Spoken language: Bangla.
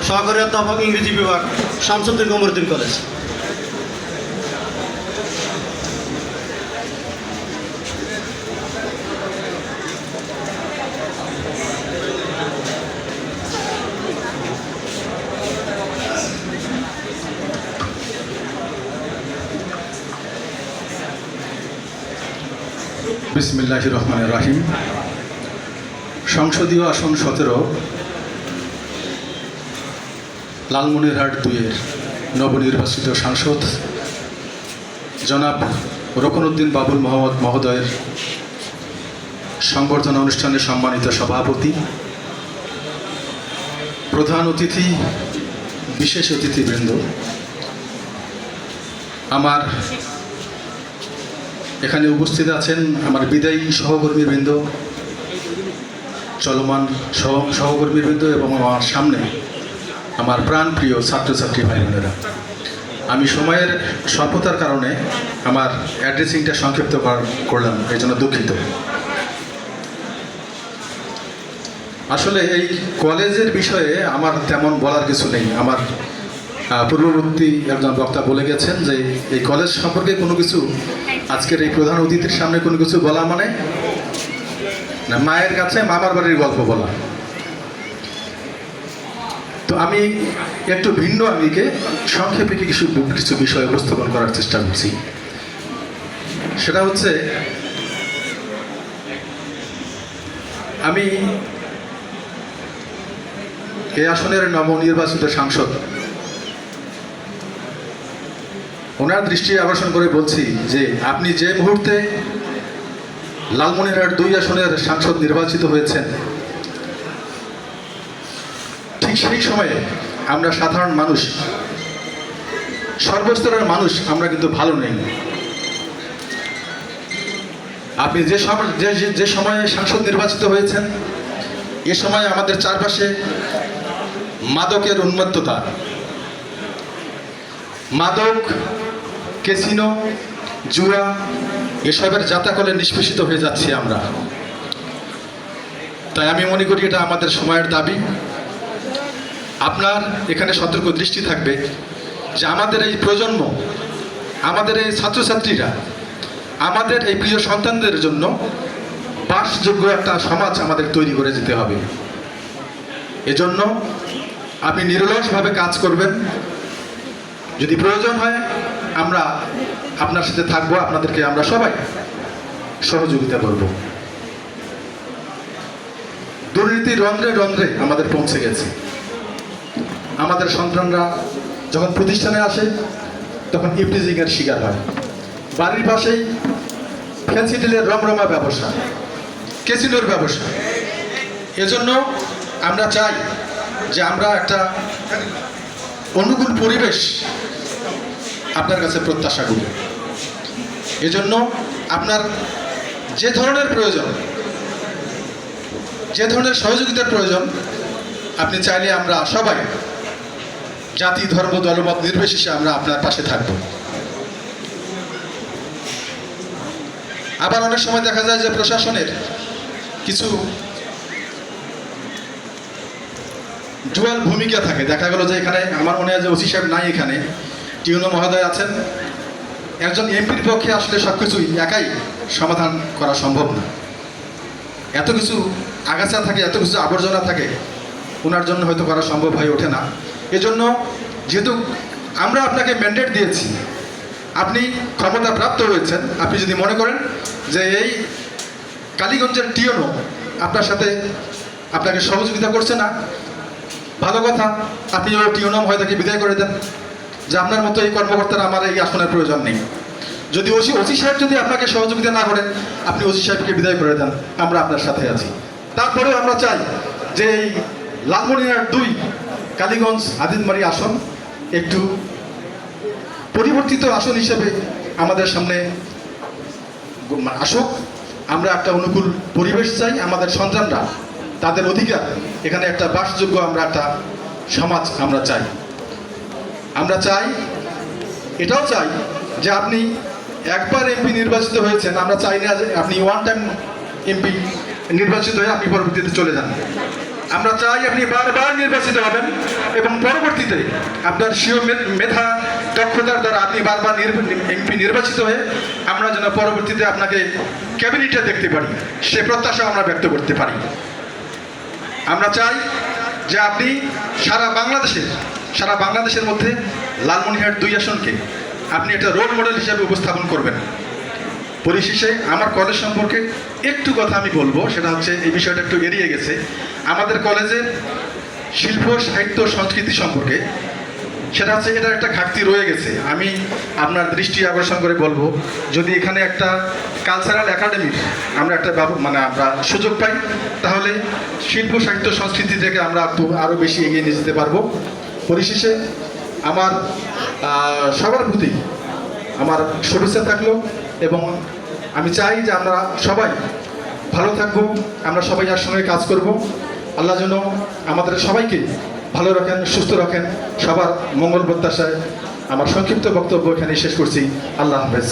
সহকারী অধ্যাপক ইংরেজি বিভাগ, শামসুদ্দিন কমরুদ্দিন কলেজ। বিসমিল্লাহির রহমানির রহিম। সংসদীয় আসন 17, লালমনিরহাট 2-এর নবনির্বাচিত সাংসদ জনাব রকনউদ্দিন বাবুল মোহাম্মদ মহোদয়ের সংবর্ধনা অনুষ্ঠানের সম্মানিত সভাপতি, প্রধান অতিথি, বিশেষ অতিথিবৃন্দ, আমার এখানে উপস্থিত আছেন আমার বিদায়ী সহকর্মীবৃন্দ, চলমান সহকর্মীবৃন্দ এবং আমার সামনে আমার প্রাণপ্রিয় ছাত্রছাত্রী ভাই বোনেরা। আমি সময়ের স্বল্পতার কারণে আমার অ্যাড্রেসিংটা সংক্ষিপ্ত করলাম, এই জন্য দুঃখিত। আসলে এই কলেজের বিষয়ে আমার তেমন বলার কিছু নেই। আমার পূর্ববর্তী একজন বক্তা বলে গেছেন যে এই কলেজ সম্পর্কে কোনো কিছু আজকের এই প্রধান অতিথির সামনে কোনো কিছু বলা মানে না মায়ের কাছে মামার বাড়ির গল্প বলা। তো আমি একটু ভিন্ন আঙ্গিকে সংক্ষেপে কিছু বিষয় উপস্থাপন করার চেষ্টা করছি। সেটা হচ্ছে, আমি এই আসনের নবনির্বাচিত সাংসদ, ওনার দৃষ্টি আকর্ষণ করে বলছি যে আপনি যে মুহূর্তে লালমনিরহাট 2 আসনের সাংসদ নির্বাচিত হয়েছেন, ঠিক সেই সময়ে আমরা সাধারণ মানুষ, সর্বস্তরের মানুষ আমরা কিন্তু ভালো নেই। আপনি যে সময়ে সাংসদ নির্বাচিত হয়েছেন, এ সময় আমাদের চারপাশে মাদকের উন্মত্ততা, মাদক, ক্যাসিনো, জুয়া এসবের জাতাকলে নিষ্পেষিত হয়ে যাচ্ছি আমরা। তাই আমি মনে করি এটা আমাদের সময়ের দাবি। আপনার এখানে সতর্ক দৃষ্টি থাকবে যে আমাদের এই প্রজন্ম, আমাদের এই ছাত্রছাত্রীরা, আমাদের এই প্রিয় সন্তানদের জন্য বাসযোগ্য একটা সমাজ আমাদের তৈরি করে যেতে হবে। এজন্য আপনি নিরলসভাবে কাজ করবেন। যদি প্রয়োজন হয় আমরা আপনার সাথে থাকবো, আপনাদেরকে আমরা সবাই সহযোগিতা করব। দুর্নীতি রন্ধ্রে রন্ধ্রে আমাদের পৌঁছে গেছে। আমাদের সন্তানরা যখন প্রতিষ্ঠানে আসে তখন ইফটিজিংয়ের শিকার হয়। বাড়ির পাশেই ফেন্সিডিলের রমরমা ব্যবসা, ক্যাসিনোর ব্যবসা। এজন্য আমরা চাই যে আমরা একটা অনুকূল পরিবেশ আপনার কাছে প্রত্যাশা করি। এজন্য আপনার যে ধরনের প্রয়োজন, যে ধরনের সহযোগিতার প্রয়োজন, আপনি চাইলে আমরা সবাই জাতি, ধর্ম, দলমত নির্বিশেষে আমরা আপনার পাশে থাকব। আবার অনেক সময় দেখা যায় যে প্রশাসনের কিছু ডুয়াল ভূমিকা থাকে। দেখা গেল যে এখানে আমার মনে হয় যে ওসি সাহেব নাই, এখানে টিউনো মহোদয় আছেন। একজন এমপির পক্ষে আসলে সব কিছুই একাই সমাধান করা সম্ভব না। এত কিছু আগাছা থাকে, এত কিছু আবর্জনা থাকে, ওনার জন্য হয়তো করা সম্ভব হয়ে ওঠে না। এজন্য যেহেতু আমরা আপনাকে ম্যান্ডেট দিয়েছি, আপনি ক্ষমতা প্রাপ্ত হয়েছেন, আপনি যদি মনে করেন যে এই কালীগঞ্জের টিউনো আপনার সাথে আপনাকে সহযোগিতা করছে না, ভালো কথা, আপনি ওই টিউনো মহোদয়কে বিদায় করে দেন যে আপনার মতো এই কর্মকর্তারা আমার এই আসনের প্রয়োজন নেই। যদি ওসি সাহেব যদি আপনাকে সহযোগিতা না করেন, আপনি ওসি সাহেবকে বিদায় করে দেন, আমরা আপনার সাথে আছি। তারপরেও আমরা চাই যে এই লালমনিরহাট 2 কালীগঞ্জ আদিতবাড়ি আসন একটু পরিবর্তিত আসন হিসেবে আমাদের সামনে আসুক। আমরা একটা অনুকূল পরিবেশ চাই। আমাদের সন্তানরা, তাদের অধিকার, এখানে একটা বাসযোগ্য আমরা একটা সমাজ আমরা চাই। আমরা চাই, এটাও চাই যে আপনি একবার এমপি নির্বাচিত হয়েছেন, আমরা চাই না যে আপনি ওয়ান টাইম এমপি নির্বাচিত হয়ে আপনি পরবর্তীতে চলে যান। আমরা চাই আপনি বারবার নির্বাচিত হবেন এবং পরবর্তীতে আপনার স্বীয় মেধা দক্ষতার দ্বারা আপনি বারবার এমপি নির্বাচিত হয়ে আমরা যেন পরবর্তীতে আপনাকে ক্যাবিনেটে দেখতে পারি, সে প্রত্যাশা আমরা ব্যক্ত করতে পারি। আমরা চাই যে আপনি সারা বাংলাদেশের মধ্যে লালমনিরহাট 2 আসনকে আপনি একটা রোল মডেল হিসেবে উপস্থাপন করবেন। পরিশেষে আমার কলেজ সম্পর্কে একটু কথা আমি বলবো, সেটা হচ্ছে এই বিষয়টা একটু এড়িয়ে গেছে। আমাদের কলেজের শিল্প সাহিত্য সংস্কৃতি সম্পর্কে সেটা হচ্ছে এটার একটা ঘাটতি রয়ে গেছে। আমি আপনার দৃষ্টি আকর্ষণ করে বলবো, যদি এখানে একটা কালচারাল একাডেমির আমরা একটা আমরা সুযোগ পাই, তাহলে শিল্প সাহিত্য সংস্কৃতি থেকে আমরা আরও বেশি এগিয়ে নিয়ে যেতে পারবো। পরিশেষে আমার সবার প্রতি আমার শুভেচ্ছা থাকলো এবং আমি চাই যে আমরা সবাই ভালো থাকবো, আমরা সবাই একসঙ্গে কাজ করব। আল্লাহ যেন আমাদের সবাইকে ভালো রাখেন, সুস্থ রাখেন, সবার মঙ্গল প্রত্যাশায় আমার সংক্ষিপ্ত বক্তব্য এখানে শেষ করছি। আল্লাহ হাফেজ।